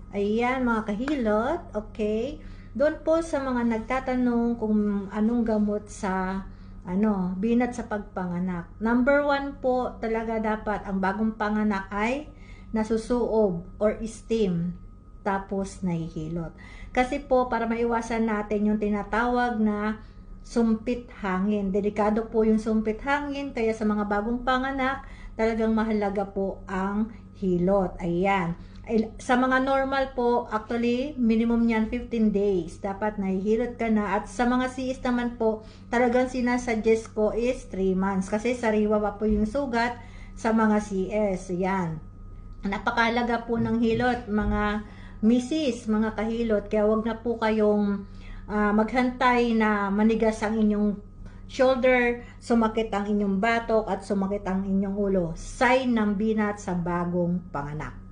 Ayan, mga kahilot. Okay. Doon po sa mga nagtatanong kung anong gamot sa binat sa pagpanganak. Number 1 po talaga dapat ang bagong panganak ay nasusuob or steam tapos nahihilot. Kasi po para maiwasan natin yung tinatawag na sumpit hangin. Delikado po yung sumpit hangin kaya sa mga bagong panganak talagang mahalaga po ang hilot. Ayan. Sa mga normal po, actually, minimum niyan 15 days. Dapat nahihilot ka na. At sa mga CS naman po, talagang sinasuggest ko is 3 months. Kasi sariwa pa po yung sugat sa mga CS. Yan. Napakahalaga po ng hilot, mga misis, mga kahilot. Kaya wag na po kayong maghantay na manigas ang inyong shoulder, sumakit ang inyong batok, at sumakit ang inyong ulo. Sign ng binat sa bagong panganak.